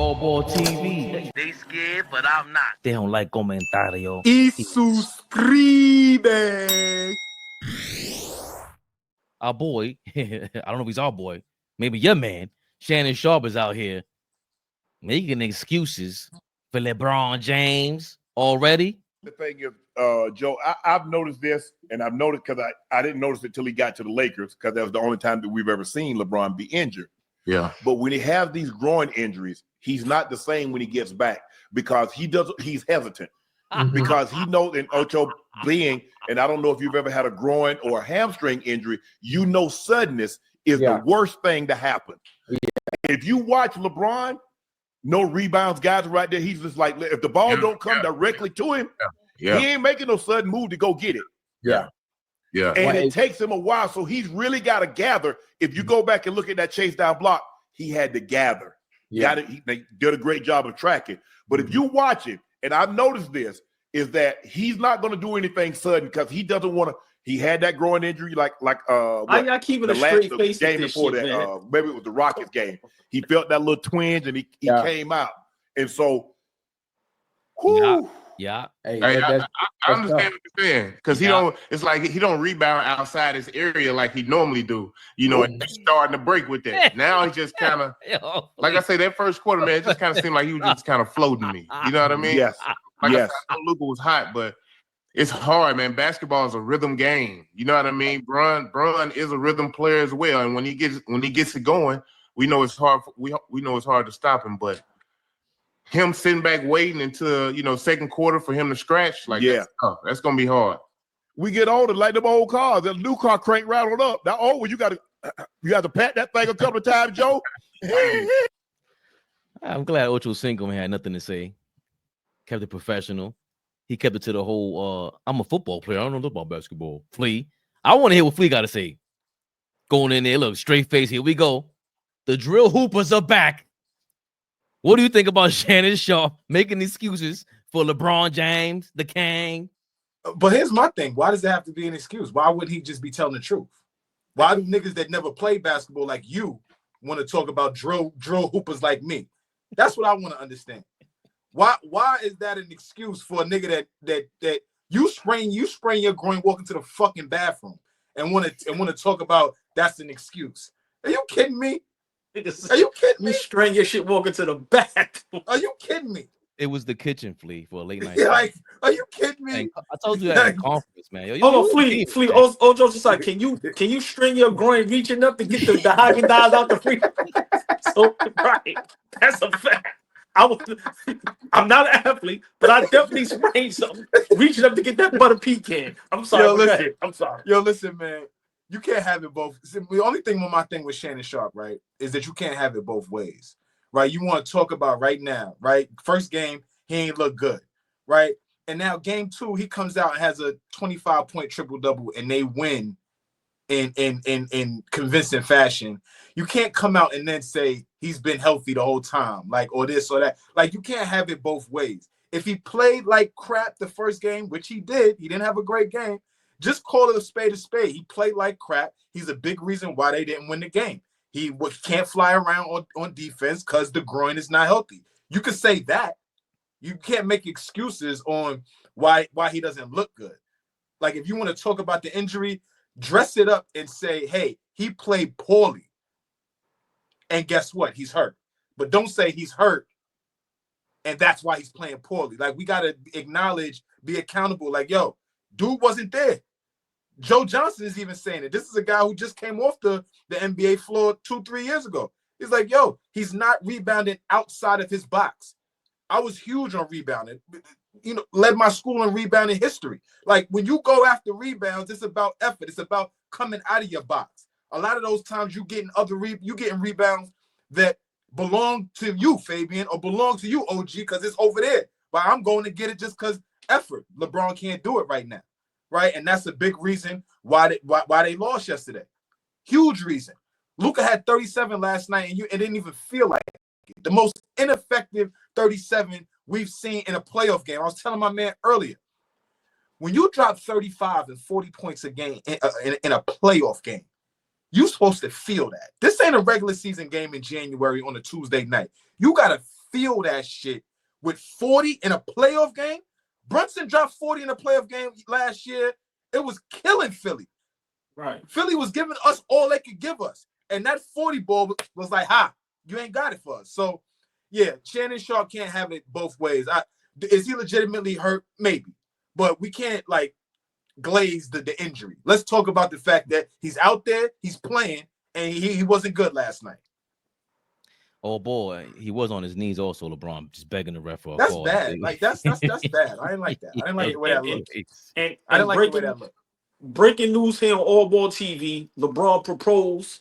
AllBall TV. They scared, but I'm not. They don't like comentario. Y suscribe. Our boy, I don't know if he's our boy, maybe your man, Shannon Sharpe is out here making excuses for LeBron James already. The thing is, Joe, I've noticed this, and I've noticed because I didn't notice it till he got to the Lakers, because that was the only time that we've ever seen LeBron be injured. Yeah. But when he has these groin injuries, he's not the same when he gets back, because he's hesitant. Because he knows, in Ocho being, and I don't know if you've ever had a groin or a hamstring injury, you know suddenness is the worst thing to happen. Yeah. If you watch LeBron, no rebounds, guys right there. He's just like, if the ball don't come directly to him, he ain't making no sudden move to go get it. Yeah. Yeah. And it takes him a while. So he's really got to gather. If you go back and look at that chase down block, he had to gather. They did a great job of tracking. But if you watch it, and I've noticed this, is that he's not going to do anything sudden, because he doesn't want to. He had that groin injury, like I keep it a straight face game before shit, that. Maybe it was the Rockets game. He felt that little twinge, and he came out. And so, Hey, I understand what you're saying, because he don't. It's like he don't rebound outside his area like he normally do. You know, and he's starting to break with that. Now he just kind of, like I say, that first quarter, man, it just kind of seemed like he was just kind of floating me. You know what I mean? Yes. Like I said, I know Luka was hot, but it's hard, man. Basketball is a rhythm game. You know what I mean? Bron is a rhythm player as well, and when he gets it going, we know it's hard. We know it's hard to stop him, but him sitting back waiting until second quarter for him to scratch, like that's gonna be hard. We get older, like them old cars. That new car crank rattled up. That old one, you got to pat that thing a couple of times, Joe. I'm glad Ocho Cinco had nothing to say. Kept it professional. He kept it to the whole, I'm a football player. I don't know about basketball. Flea. I want to hear what Flea got to say. Going in there, look, straight face. Here we go. The drill hoopers are back. What do you think about Shannon Sharpe making excuses for LeBron James, the King? But here's my thing. Why does it have to be an excuse? Why would he just be telling the truth? Why do niggas that never played basketball like you want to talk about drill hoopers like me? That's what I want to understand. Why is that an excuse for a nigga that you sprain your groin walking to the fucking bathroom and want to talk about that's an excuse? Are you kidding me? Are you kidding me? You strain your shit walking to the bathroom. Are you kidding me? It was the kitchen, Flea, for a late night. Like, are you kidding me? Hey, I told you at a conference, man. Hold on, Flea. Ojo's just like, can you string your groin reaching up to get the Haagen-Dazs out the freezer? So right, that's a fact. I'm not an athlete, but I definitely sprained something reaching up to get that butter pecan. I'm sorry. I'm sorry. Yo, listen, man. You can't have it both. The only thing with my thing with Shannon Sharpe, right, is that you can't have it both ways, right? You want to talk about right now, right? First game, he ain't look good, right? And now game 2, he comes out and has a 25-point triple-double, and they win in convincing fashion. You can't come out and then say he's been healthy the whole time, like, or this or that. Like, you can't have it both ways. If he played like crap the first game, which he didn't have a great game, just call it a spade a spade. He played like crap. He's a big reason why they didn't win the game. He can't fly around on defense because the groin is not healthy. You could say that. You can't make excuses on why he doesn't look good. Like, if you want to talk about the injury, dress it up and say, hey, he played poorly. And guess what? He's hurt. But don't say he's hurt and that's why he's playing poorly. Like, we got to acknowledge, be accountable. Like, yo, dude wasn't there. Joe Johnson is even saying it. This is a guy who just came off the NBA floor 2-3 years ago. He's like, yo, he's not rebounding outside of his box. I was huge on rebounding. Led my school in rebounding history. Like, when you go after rebounds, it's about effort. It's about coming out of your box. A lot of those times you getting rebounds that belong to you, Fabian, or belong to you, OG, because it's over there. But I'm going to get it just because effort. LeBron can't do it right now, right? And that's a big reason why they lost yesterday. Huge reason. Luka had 37 last night, and it didn't even feel like it. The most ineffective 37 we've seen in a playoff game. I was telling my man earlier, when you drop 35 and 40 points a game in a playoff game, you're supposed to feel that. This ain't a regular season game in January on a Tuesday night. You got to feel that shit with 40 in a playoff game. Brunson dropped 40 in a playoff game last year. It was killing Philly. Right. Philly was giving us all they could give us. And that 40 ball was like, you ain't got it for us. So, yeah, Shannon Sharpe can't have it both ways. Is he legitimately hurt? Maybe. But we can't, like, glaze the injury. Let's talk about the fact that he's out there, he's playing, and he wasn't good last night. Oh boy, he was on his knees also, LeBron, just begging the ref for a That's call. bad. Like that's bad. I didn't like that. I didn't like the way that looked. And I didn't like the way that looked. Breaking news here on AllBall TV: LeBron proposed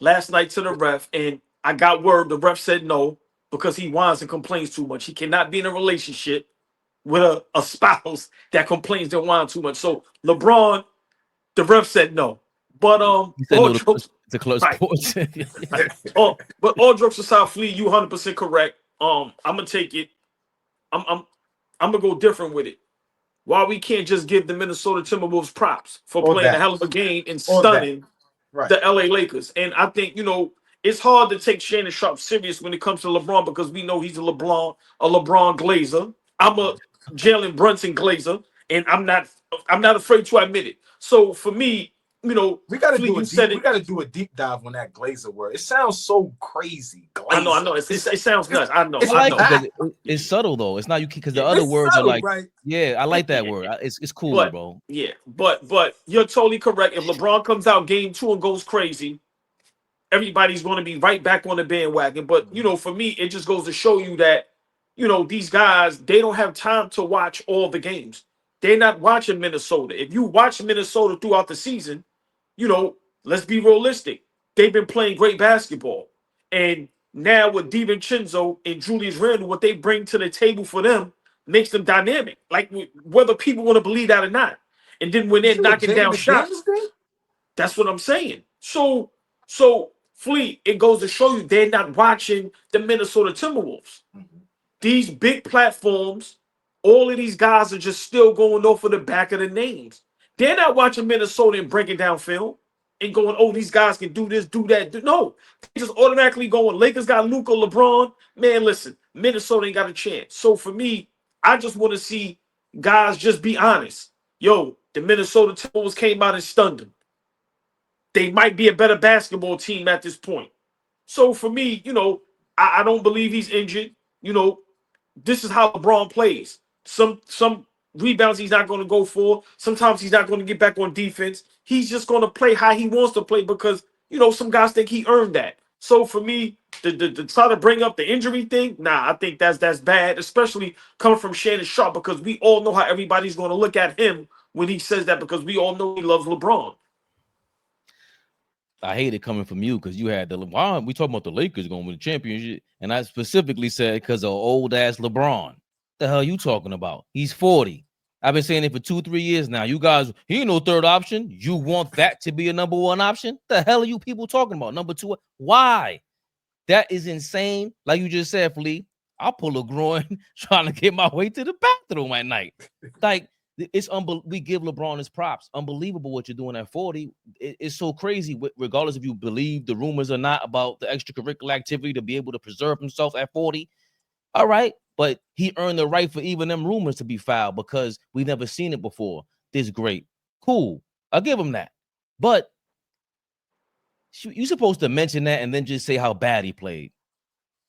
last night to the ref, and I got word the ref said no because he whines and complains too much. He cannot be in a relationship with a spouse that complains and whines too much. So LeBron, the ref said no. But He said no to close sports. But all jokes aside, Flea, you 100% correct. I'm gonna take it. I'm gonna go different with it. Why we can't just give the Minnesota Timberwolves props for playing a hell of a game and stunning the LA Lakers? And I think, it's hard to take Shannon Sharpe serious when it comes to LeBron because we know he's a LeBron glazer. I'm a Jalen Brunson glazer, and I'm not afraid to admit it. So for me, we gotta do a deep dive on that glazer word. It sounds so crazy. Glazer. I know. It sounds nuts. I know. It's subtle though. It's not because the other words subtle, are like, right? Yeah, I like that word. It's cool, bro. Yeah, but you're totally correct. If LeBron comes out game 2 and goes crazy, everybody's going to be right back on the bandwagon. But for me, it just goes to show you that these guys, they don't have time to watch all the games. They're not watching Minnesota. If you watch Minnesota throughout the season, let's be realistic. They've been playing great basketball. And now with DiVincenzo and Julius Randle, what they bring to the table for them makes them dynamic. Like whether people want to believe that or not. And then when they're knocking down shots, that's what I'm saying. So Fleet, it goes to show you they're not watching the Minnesota Timberwolves. Mm-hmm. These big platforms, all of these guys are just still going off of the back of the names. They're not watching Minnesota and breaking down film and going, oh, these guys can do this, do that. No, they just automatically going, Lakers got Luka, LeBron. Man, listen, Minnesota ain't got a chance. So for me, I just want to see guys just be honest. Yo, the Minnesota Timberwolves came out and stunned them. They might be a better basketball team at this point. So for me, I don't believe he's injured. This is how LeBron plays. Some rebounds he's not going to go for. Sometimes he's not going to get back on defense. He's just going to play how he wants to play because, some guys think he earned that. So for me, to try to bring up the injury thing, I think that's bad, especially coming from Shannon Sharpe because we all know how everybody's going to look at him when he says that because we all know he loves LeBron. I hate it coming from you because you had why we talking about the Lakers going to win the championship, and I specifically said because of old ass LeBron. The hell you talking about? He's 40. I've been saying it for 2-3 years now. You guys, he ain't no third option. You want that to be a number one option? The hell are you people talking about? Number 2? Why? That is insane. Like you just said, Flea, I'll pull a groin trying to get my way to the bathroom at night. Like. It's we give LeBron his props. Unbelievable what you're doing at 40. It's so crazy, regardless if you believe the rumors or not about the extracurricular activity to be able to preserve himself at 40. All right, but he earned the right for even them rumors to be filed because we've never seen it before. This great, cool. I'll give him that. But you're supposed to mention that and then just say how bad he played.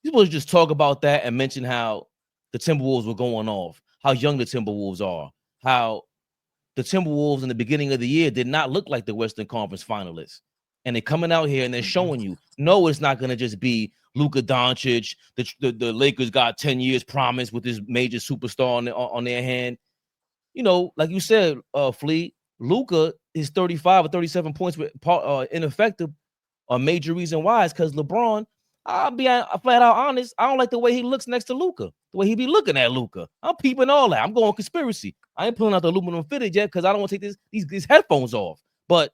You're supposed to just talk about that and mention how the Timberwolves were going off, how young the Timberwolves are. How the Timberwolves in the beginning of the year did not look like the Western Conference finalists. And they're coming out here and they're showing you, no, it's not going to just be Luka Doncic. The Lakers got 10 years promise with this major superstar on their hand. Like you said, Flea, Luka is 35 or 37 points with ineffective. A major reason why is because LeBron, I'll be flat out honest, I don't like the way he looks next to Luka. The way he be looking at Luka. I'm peeping all that. I'm going conspiracy. I ain't pulling out the aluminum fitted yet because I don't want to take these headphones off. But,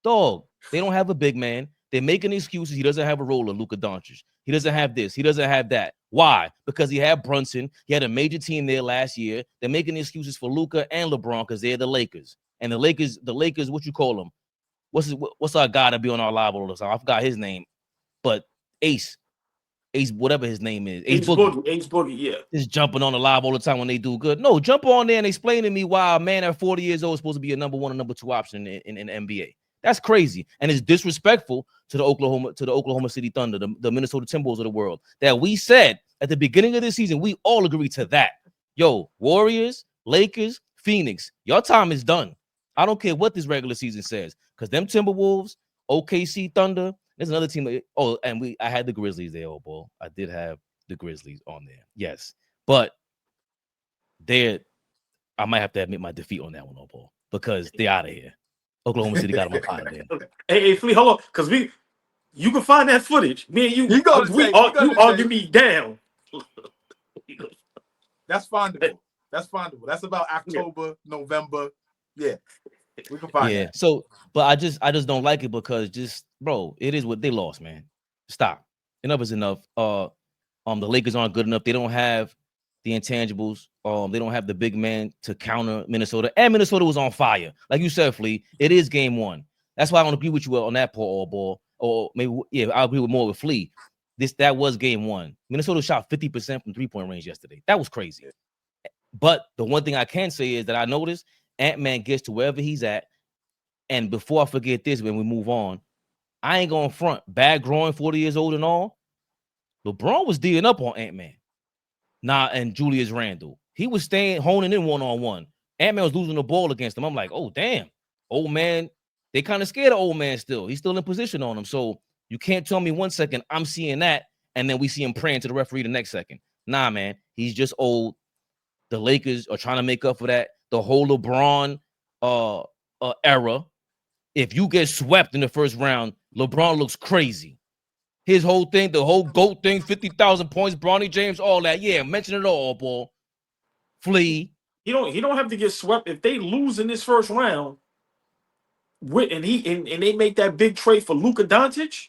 dog, they don't have a big man. They're making excuses. He doesn't have a roller, Luka Doncic. He doesn't have this. He doesn't have that. Why? Because he had Brunson. He had a major team there last year. They're making excuses for Luka and LeBron because they're the Lakers. And the Lakers, what you call them? What's our guy to be on our live all the time? I forgot his name. But Ace. Ace, whatever his name is, Ace Boogie, yeah. Just jumping on the live all the time when they do good. No, jump on there and explain to me why a man at 40 years old is supposed to be a number 1 or number 2 option in the NBA. That's crazy, and it's disrespectful to the Oklahoma City Thunder, the Minnesota Timberwolves of the world. That we said at the beginning of the season, we all agreed to that. Yo, Warriors, Lakers, Phoenix, your time is done. I don't care what this regular season says, because them Timberwolves, OKC Thunder, there's another team. Oh, and I had the Grizzlies there, oh boy. I did have the Grizzlies on there. Yes. But I might have to admit my defeat on that one, oh boy, because they're out of here. Oklahoma City got them out of there. Hey, Flea, hold on, because you can find that footage. Me and you argue me down. That's findable. That's findable. That's about October, November. Yeah. We can find that. So, but I just don't like it because bro, it is what they lost, man. Stop. Enough is enough. The Lakers aren't good enough. They don't have the intangibles. They don't have the big man to counter Minnesota. And Minnesota was on fire. Like you said, Flea, it is game 1. That's why I don't agree with you on that part, all ball. Or maybe, I agree with more with Flea. That was game 1. Minnesota shot 50% from 3-point range yesterday. That was crazy. But the one thing I can say is that I noticed Ant-Man gets to wherever he's at. And before I forget this, when we move on, I ain't going front. Bad groin, 40 years old and all. LeBron was D'ing up on Ant-Man. And Julius Randle. He was honing in one-on-one. Ant-Man was losing the ball against him. I'm like, oh, damn. Old man, they kind of scared of old man still. He's still in position on him. So you can't tell me 1 second I'm seeing that, and then we see him praying to the referee the next second. Nah, man. He's just old. The Lakers are trying to make up for that. The whole LeBron era. If you get swept in the first round, LeBron looks crazy. His whole thing, the whole GOAT thing, 50,000 points, Bronny James, all that. Yeah, mention it all, ball. Flea. He don't have to get swept if they lose in this first round. And they make that big trade for Luka Doncic.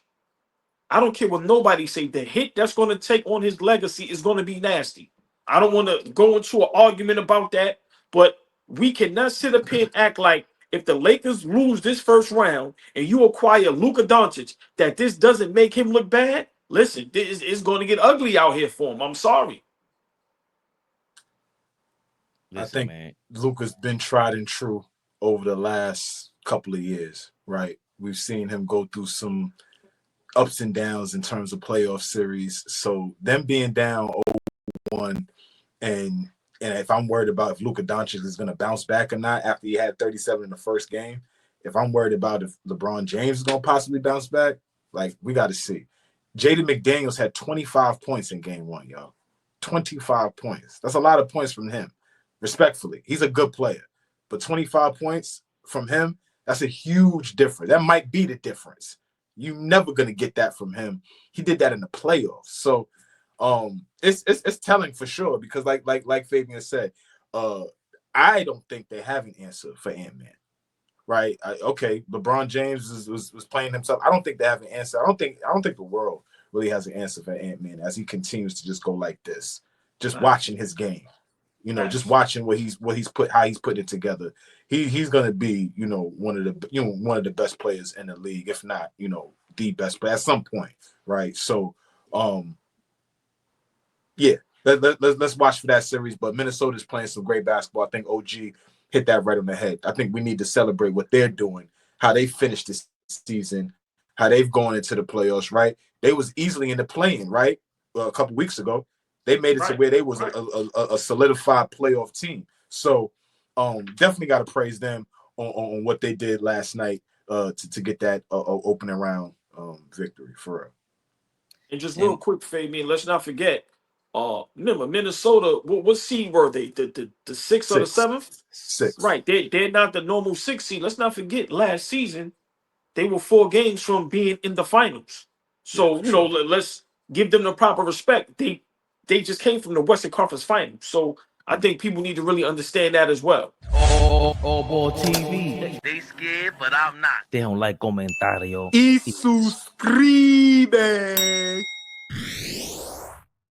I don't care what nobody say. The hit that's going to take on his legacy is going to be nasty. I don't want to go into an argument about that, but we cannot sit up here and act like if the Lakers lose this first round and you acquire Luka Doncic, that this doesn't make him look bad. Listen, it's going to get ugly out here for him. I'm sorry. Listen, I think Luka's been tried and true over the last couple of years, right? We've seen him go through some ups and downs in terms of playoff series. So them being down 0-1 and if I'm worried about if Luka Doncic is going to bounce back or not after he had 37 in the first game, if I'm worried about if LeBron James is going to possibly bounce back, like, we got to see. Jaden McDaniels had 25 points in game 1, y'all. 25 points. That's a lot of points from him. Respectfully, he's a good player. But 25 points from him, that's a huge difference. That might be the difference. You're never going to get that from him. He did that in the playoffs. So, it's telling for sure because like Fabian said, I don't think they have an answer for Ant-Man, right? Okay, LeBron James was playing himself. I don't think they have an answer. I don't think the world really has an answer for Ant-Man as he continues to just go like this. Just watching his game, just watching how he's putting it together. He's gonna be one of the best players in the league, if not the best player at some point, right? So yeah, let's watch for that series. But Minnesota's playing some great basketball. I think OG hit that right on the head. I think we need to celebrate what they're doing, how they finished this season, how they've gone into the playoffs, right? They was easily in the play-in, right? A couple weeks ago. They made it to where they was a solidified playoff team. So definitely got to praise them on what they did last night to get that opening round victory for real. And just real quick, Fabian, let's not forget, remember Minnesota, what seed were they? The 6th or the 7th? 6th. Right. They're not the normal 6th seed. Let's not forget last season, they were 4 games from being in the finals. So, let's give them the proper respect. They just came from the Western Conference Finals. So I think people need to really understand that as well. AllBall TV. They scared, but I'm not. They don't like comentario. Y suscribe.